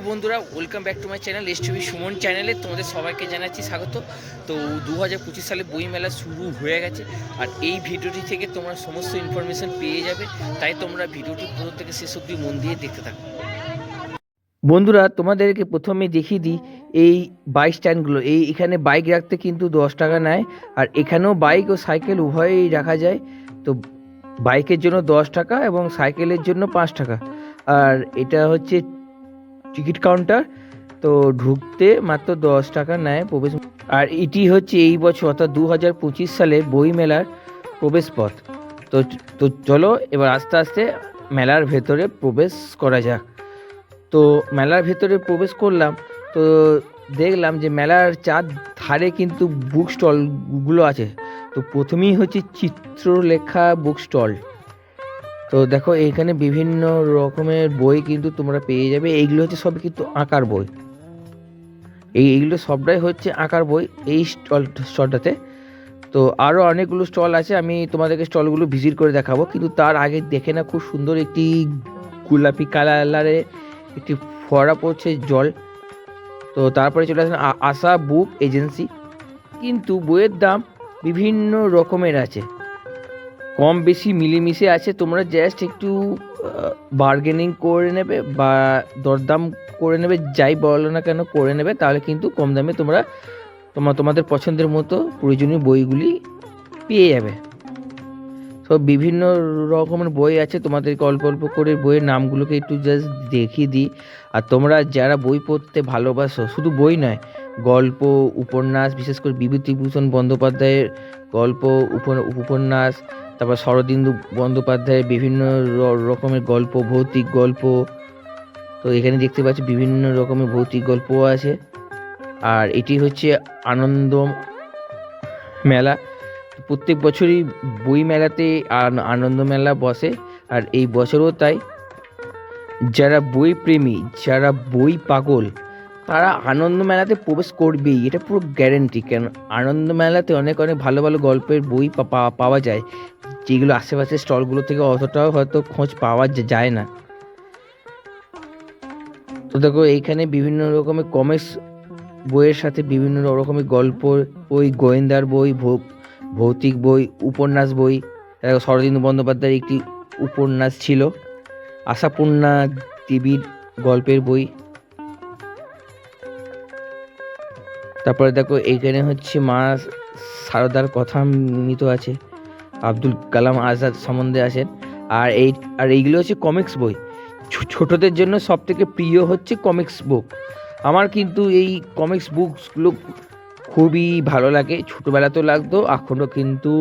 বন্ধুরা, welcome back to my channel STV Suman চ্যানেলে তোমাদের সবাইকে জানাচ্ছি স্বাগত। তো 2025 সালে বইমেলা শুরু হয়ে গেছে, আর এই ভিডিওটি থেকে তোমরা সমস্ত ইনফরমেশন পেয়ে যাবে। তাই তোমরা ভিডিওটি প্রথম থেকে শেষ অবধি মন দিয়ে দেখতে থাকো। বন্ধুরা, তোমাদেরকে প্রথমে দেখিয়ে দিই এই বাইক স্ট্যান্ডগুলো। এখানে বাইক রাখতে কিন্তু 10 টাকা নেয়, আর এখানেও বাইক ও সাইকেল উভয়ই রাখা যায়। তো বাইকের জন্য 10 টাকা এবং সাইকেলের জন্য 5 টাকা। আর এটা হচ্ছে টিকিট কাউন্টার, তো ঢুকতে মাত্র 10 টাকা নেয় প্রবেশ। আর এটি হচ্ছে এই বছর অর্থাৎ 2025 সালে বইমেলার প্রবেশ পথ। তো তো চলো এবার আস্তে আস্তে মেলার ভেতরে প্রবেশ করা যাক। তো মেলার ভেতরে প্রবেশ করলাম, তো দেখলাম যে মেলার চার ধারে কিন্তু বুক স্টলগুলো আছে। তো প্রথমেই হচ্ছে চিত্রলেখা বুক স্টল। তো দেখো এখানে বিভিন্ন রকমের বই কিন্তু তোমরা পেয়ে যাবে। এইগুলো হচ্ছে সব কিন্তু আঁকার বই। এইগুলো সবটাই হচ্ছে আঁকার বই এই স্টলটাতে। তো আরও অনেকগুলো স্টল আছে, আমি তোমাদেরকে স্টলগুলো ভিজিট করে দেখাবো। কিন্তু তার আগে দেখে না, খুব সুন্দর একটি গোলাপি কালারে একটি ফোয়ারা পড়ছে জল। তো তারপরে চলে আসেন আশা বুক এজেন্সি। কিন্তু বইয়ের দাম বিভিন্ন রকমের আছে, কম বেশি মিলেমিশে আছে। তোমরা জাস্ট একটু বার্গেনিং করে নেবে বা দরদাম করে নেবে, যাই বলো না কেন করে নেবে, তাহলে কিন্তু কম দামে তোমরা তোমাদের পছন্দের মতো প্রয়োজনীয় বইগুলি পেয়ে যাবে। তো বিভিন্ন রকমের বই আছে, তোমাদেরকে অল্প অল্প করে বইয়ের নামগুলোকে একটু জাস্ট দেখিয়ে দিই। আর তোমরা যারা বই পড়তে ভালোবাসো, শুধু বই নয়, গল্প উপন্যাস, বিশেষ করে বিভূতিভূষণ বন্দ্যোপাধ্যায়ের গল্প উপন্যাস, তারপর শরদিন্দু বন্দ্যোপাধ্যায়ের বিভিন্ন রকমের গল্প, ভৌতিক গল্প। তো এখানে দেখতে পাচ্ছি বিভিন্ন রকমের ভৌতিক গল্পও আছে। আর এটি হচ্ছে আনন্দ মেলা। প্রত্যেক বছরই বই মেলাতে আনন্দ মেলা বসে, আর এই বছরও তাই। যারা বই প্রেমী, যারা বই পাগল, তারা আনন্দ মেলাতে প্রবেশ করবেই, এটা পুরো গ্যারেন্টি। কেন, আনন্দ মেলাতে অনেক অনেক ভালো ভালো গল্পের বই পাওয়া যায়, যেগুলো আশেপাশের স্টলগুলো থেকে অতটাও হয়তো খোঁজ পাওয়া যায় না। তো দেখো এইখানে বিভিন্ন রকমের কমিক্স বইয়ের সাথে বিভিন্ন রকমের গল্প বই, গোয়েন্দার বই, ভৌতিক বই, উপন্যাস বই। শরদিন্দু বন্দ্যোপাধ্যায়ের একটি উপন্যাস ছিল, আশাপূর্ণা দেবীর গল্পের বই। তারপরে দেখো এইখানে হচ্ছে মা সারদার কথামৃত আছে, আব্দুল কালাম আজাদ সম্বন্ধে আছেন। আর এইগুলো হচ্ছে কমিক্স বই। ছোটদের জন্য সব থেকে প্রিয় হচ্ছে কমিক্স বুক। আমার কিন্তু এই কমিক্স বুকসগুলো খুবই ভালো লাগে, ছোটোবেলাতেও লাগতো, এখনও কিন্তু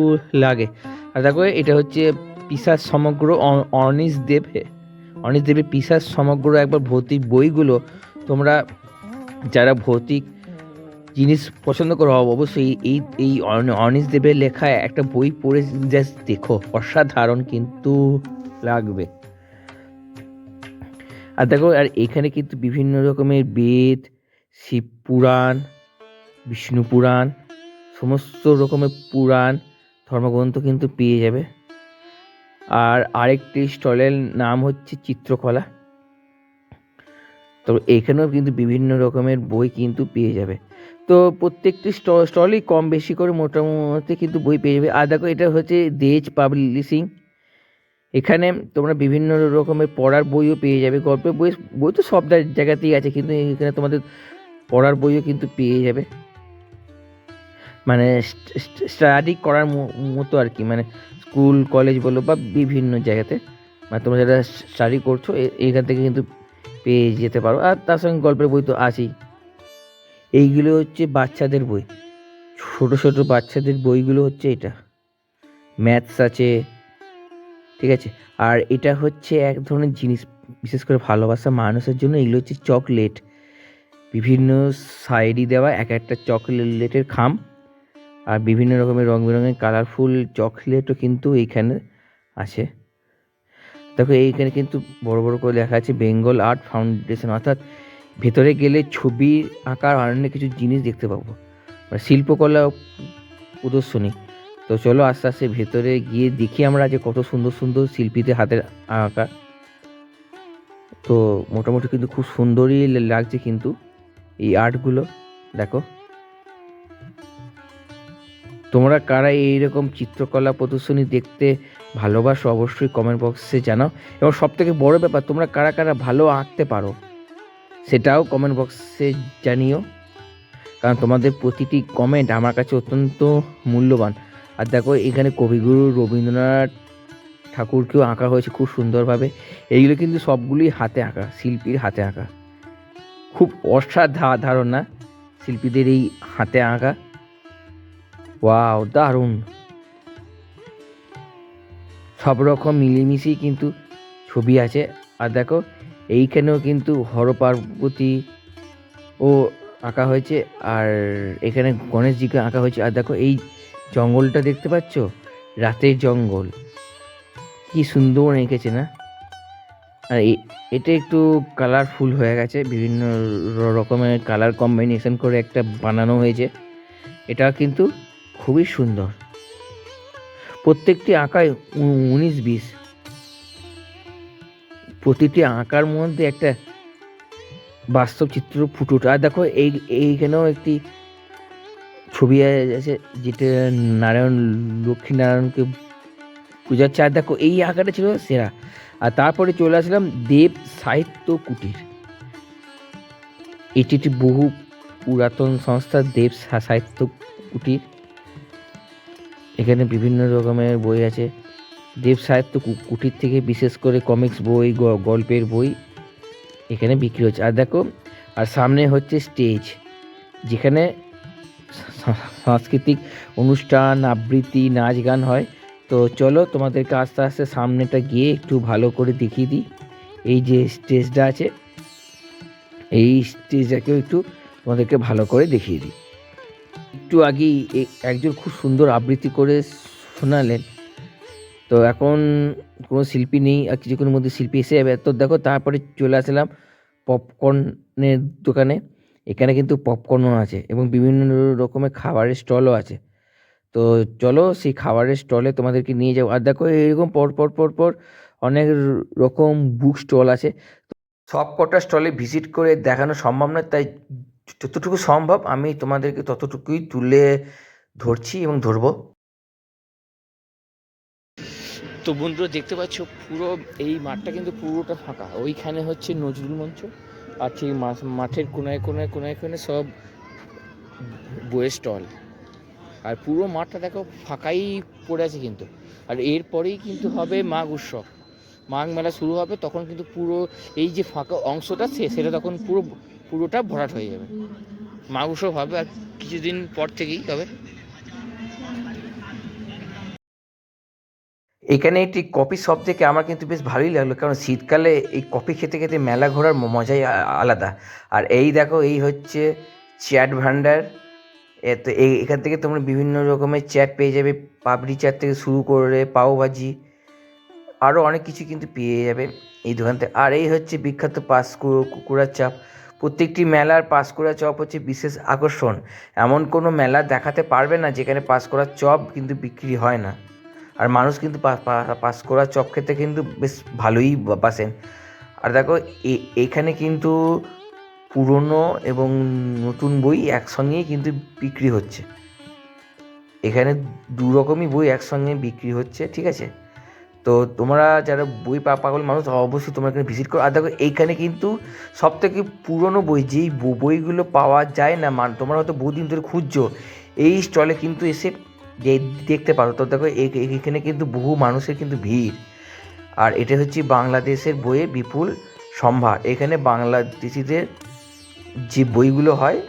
লাগে। আর দেখো এটা হচ্ছে পিশাচ সমগ্র, অনিশ দেবের পিশাচ সমগ্র। একবার ভৌতিক বইগুলো তোমরা যারা ভৌতিক জিনিস পছন্দ করো, অবশ্যই এই এই অনিশ দেবের লেখা একটা বই পড়ে জাস্ট দেখো, অসাধারণ কিন্তু লাগবে। আর দেখো, আর এখানে কিন্তু বিভিন্ন রকমের বেদ, শিব পুরাণ, বিষ্ণু পুরাণ, সমস্ত রকমের পুরাণ ধর্মগ্রন্থ কিন্তু পেয়ে যাবে। আর আরেকটি স্টলের নাম হচ্ছে চিত্রকলা। তো এখানেও কিন্তু বিভিন্ন রকমের বই কিন্তু পেয়ে যাবে। তো প্রত্যেকটি স্টলই কম বেশি করে মোটামুটি কিন্তু বই পেয়ে যাবে। আর দেখো এটা হচ্ছে দেজ পাবলিশিং। এখানে তোমরা বিভিন্ন রকমের পড়ার বইও পেয়ে যাবে। গল্পের বই বই তো সব জায়গাতেই আছে, কিন্তু এখানে তোমাদের পড়ার বইও কিন্তু পেয়ে যাবে, মানে স্টাডি করার মতো আর কি, মানে স্কুল কলেজ বলো বা বিভিন্ন জায়গাতে, মানে তোমরা যারা স্টাডি করছো এইখান থেকে কিন্তু পেয়ে যেতে পারো। আর তার সঙ্গে গল্পের বই তো আছেই। এইগুলো হচ্ছে বাচ্চাদের বই, ছোটো ছোটো বাচ্চাদের বইগুলো হচ্ছে এটা। ম্যাথস আছে, ঠিক আছে। আর এটা হচ্ছে এক ধরনের জিনিস, বিশেষ করে ভালোবাসা মানুষের জন্য। এগুলো হচ্ছে চকলেট, বিভিন্ন সাইডে দেওয়া এক একটা চকলেটের খাম। আর বিভিন্ন রকমের রং বেরঙের কালারফুল চকলেটও কিন্তু এইখানে আছে। দেখো এইখানে কিন্তু বড় বড় করে লেখা আছে বেঙ্গল আর্ট ফাউন্ডেশন, অর্থাৎ ভেতরে গেলে ছবি আঁকার অনেক কিছু জিনিস দেখতে পাবো, মানে শিল্পকলা প্রদর্শনী। তো চলো আস্তে আস্তে ভেতরে গিয়ে দেখি আমরা যে কত সুন্দর সুন্দর শিল্পীদের হাতের আঁকা। তো মোটামুটি কিন্তু খুব সুন্দরই লাগছে কিন্তু এই আর্টগুলো দেখো। তোমরা কারা এইরকম চিত্রকলা প্রদর্শনী দেখতে ভালোবাসো অবশ্যই কমেন্ট বক্সে জানাও। এবং সবথেকে বড় ব্যাপার, তোমরা কারা কারা ভালো আঁকতে পারো সেটাও কমেন্ট বক্সে জানিও, কারণ তোমাদের প্রতিটি কমেন্ট আমার কাছে অত্যন্ত মূল্যবান। আর দেখো এখানে কবিগুরু রবীন্দ্রনাথ ঠাকুরকেও আঁকা হয়েছে খুব সুন্দরভাবে। এইগুলো কিন্তু সবগুলোই হাতে আঁকা, শিল্পীর হাতে আঁকা। খুব অসাধারণ না শিল্পীদের এই হাতে আঁকা? ওয়াও, দারুণ! সব রকম মিলেমিশেই কিন্তু ছবি আছে। আর দেখো এইখানেও কিন্তু হর পার্বতী ও আঁকা হয়েছে, আর এখানে গণেশজিকে আঁকা হয়েছে। আর দেখো এই জঙ্গলটা দেখতে পাচ্ছ, রাতের জঙ্গল, কি সুন্দর এঁকেছে না? আর এটা একটু কালারফুল হয়ে গেছে, বিভিন্ন রকমের কালার কম্বিনেশন করে একটা বানানো হয়েছে। এটা কিন্তু খুবই সুন্দর। প্রত্যেকটি আঁকায় 19-20, প্রতিটি আঁকার মধ্যে একটা বাস্তব চিত্র ফুটে ওঠে। আর দেখো এইখানেও একটি ছবি আছে যেটা লক্ষ্মীনারায়ণকে বোঝাচ্ছে। আর দেখো এই আঁকাটা ছিল সেরা। আর তারপরে চলে আসলাম দেব সাহিত্য কুটির। এটি একটি বহু পুরাতন সংস্থা, দেব সাহিত্য কুটির। এখানে বিভিন্ন রকমের বই আছে। দেব সাহিত্য কুটির থেকে বিশেষ করে কমিক্স বই, গল্পের বই এখানে বিক্রি হচ্ছে। আর দেখো, আর সামনে হচ্ছে স্টেজ, যেখানে সাংস্কৃতিক অনুষ্ঠান, আবৃত্তি, নাচ গান হয়। তো চলো তোমাদেরকে আস্তে আস্তে সামনেটা গিয়ে একটু ভালো করে দেখিয়ে দিই। এই যে স্টেজটা আছে, এই স্টেজটাকেও একটু তোমাদেরকে ভালো করে দেখিয়ে দিই। একটু আগেই একজন খুব সুন্দর আবৃত্তি করে শোনালেন। তো এখন কোনো শিল্পী নেই, আর কিছুক্ষণের মধ্যে শিল্পী এসে যাবে। তো দেখো তারপরে চলে আসলাম পপকর্নের দোকানে। এখানে কিন্তু পপকর্নও আছে এবং বিভিন্ন রকমের খাবারের স্টলও আছে। তো চলো সেই খাবারের স্টলে তোমাদেরকে নিয়ে যাবো। আর দেখো এরকম পর পর পর পর অনেক রকম বুক স্টল আছে। সব কটা স্টলে ভিজিট করে দেখানো সম্ভব নয়, তাই যতটুকু সম্ভব আমি তোমাদেরকে ততটুকুই তুলে ধরছি এবং ধরবো। তো বন্ধুরা দেখতে পাচ্ছ পুরো এই মাঠটা কিন্তু পুরোটা ফাঁকা। ওইখানে হচ্ছে নজরুল মঞ্চ, আর ঠিক মাঠের কোনায় কোনায় কোনায় কোনায় সব বইয়ের স্টল। আর পুরো মাঠটা দেখো ফাঁকাই পড়ে আছে কিন্তু। আর এরপরেই কিন্তু হবে মাঘ উৎসব, মাঘ মেলা শুরু হবে, তখন কিন্তু পুরো এই যে ফাঁকা অংশটা সেটা তখন পুরোটা ভরাট হয়ে যাবে। মাঘ উৎসব হবে আর কিছুদিন পর থেকেই। তবে এখানে একটি কফি শপ থেকে আমার কিন্তু বেশ ভালোই লাগলো, কারণ শীতকালে এই কফি খেতে খেতে মেলা ঘোরার মজাই আলাদা। আর এই দেখো এই হচ্ছে চ্যাট ভান্ডার। তো এখান থেকে তোমরা বিভিন্ন রকমের চ্যাট পেয়ে যাবে, পাপড়ি চ্যাট থেকে শুরু করে পাওভাজি, আরও অনেক কিছু কিন্তু পেয়ে যাবে এই দোকান থেকে। আর এই হচ্ছে বিখ্যাত পাঁশকুড়ার চপ। প্রত্যেকটি মেলার পাঁশকুড়া চপ হচ্ছে বিশেষ আকর্ষণ। এমন কোনো মেলা দেখাতে পারবে না যেখানে পাঁশকুড়ার চপ কিন্তু বিক্রি হয় না। আর মানুষ কিন্তু পাঁশকুড়ার চপ খেতে কিন্তু বেশ ভালোই বাসেন। আর দেখো এখানে কিন্তু পুরনো এবং নতুন বই একসঙ্গেই কিন্তু বিক্রি হচ্ছে। এখানে দু রকমই বই একসঙ্গে বিক্রি হচ্ছে, ঠিক আছে? তো তোমরা যারা বই পাগল মানুষ অবশ্যই তোমরা এখানে ভিজিট করো। আর দেখো এইখানে কিন্তু সবথেকে পুরনো বই, যেই বইগুলো পাওয়া যায় না, তোমরা হয়তো বহুদিন ধরে খুঁজছো, এই স্টলে কিন্তু এসে দেখতে পারো। তো দেখো এখানে কিন্তু বহু মানুষের কিন্তু ভিড়। আর এটা হচ্ছে বাংলাদেশের বইয়ের বিপুল সম্ভার। এখানে বাংলাদেশিদের যে বইগুলো হয়,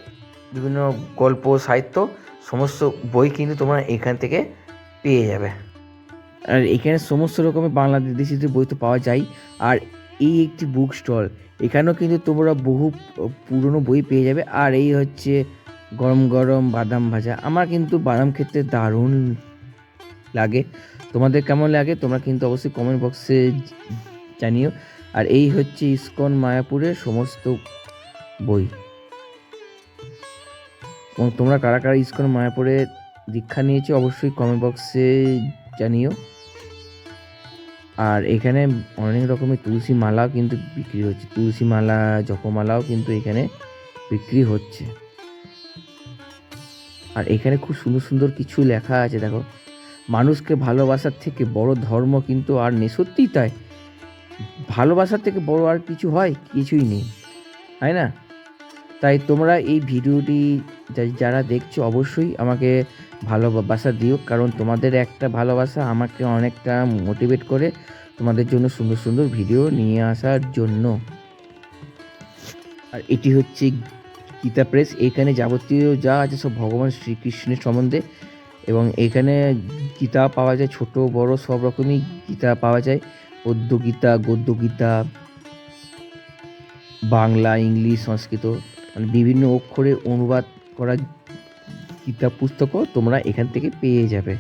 বিভিন্ন গল্প, সাহিত্য, সমস্ত বই কিন্তু তোমরা এখান থেকে পেয়ে যাবে। আর এখানে সমস্ত রকমের বাংলাদেশিদের বই তো পাওয়া যায়। আর এই একটি বুক স্টল, এখানেও কিন্তু তোমরা বহু পুরনো বই পেয়ে যাবে। আর এই হচ্ছে গরম গরম বাদাম ভাজা। আমার কিন্তু বাদাম খেতে দারুণ লাগে। তোমাদের কেমন লাগে তোমরা কিন্তু অবশ্যই কমেন্ট বক্সে জানিও। আর এই হচ্ছে ইসকন মায়াপুরের সমস্ত বই। এবং তোমরা কারা কারা ইসকন মায়াপুরে দীক্ষা নিয়েছো অবশ্যই কমেন্ট বক্সে জানিও। আর এখানে অনেক রকমের তুলসী মালাও কিন্তু বিক্রি হচ্ছে, তুলসী মালা জপমালাও কিন্তু এখানে বিক্রি হচ্ছে। আর এখানে খুব সুন্দর সুন্দর কিছু লেখা আছে দেখো, মানুষকে ভালোবাসার থেকে বড় ধর্ম কিন্তু আর নেই। সত্যিই তাই, ভালোবাসার থেকে বড় আর কিছু হয়? কিছুই নেই, তাই না? তাই তোমরা এই ভিডিওটি যারা দেখছো অবশ্যই আমাকে ভালোবাসা দিও, কারণ তোমাদের একটা ভালোবাসা আমাকে অনেকটা মোটিভেট করে তোমাদের জন্য সুন্দর সুন্দর ভিডিও নিয়ে আসার জন্য। আর এটি হচ্ছে গীতা প্রেস, এখানে যাবতীয় যা আছে সব ভগবান শ্রীকৃষ্ণের সম্বন্ধে, এবং এখানে গীতা পাওয়া যায়, ছোট বড় সব রকমই গীতা পাওয়া যায়। পদ্য গীতা, গদ্য গীতা, বাংলা, ইংলিশ, সংস্কৃত, মানে বিভিন্ন অক্ষরে অনুবাদ করা গীতা পুস্তকও তোমরা এখান থেকে পেয়ে যাবে।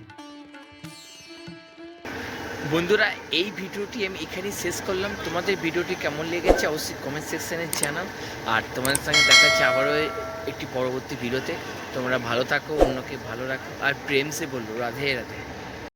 বন্ধুরা, এই ভিডিওটি আমি এখানেই শেষ করলাম। তোমাদের ভিডিওটি কেমন লেগেছে অবশ্যই কমেন্ট সেকশানে জানাও। আর তোমাদের সঙ্গে দেখা যাচ্ছে আবারও একটি পরবর্তী ভিডিওতে। তোমরা ভালো থাকো, অন্যকে ভালো রাখো, আর প্রেম সে বললো রাধে রাধে।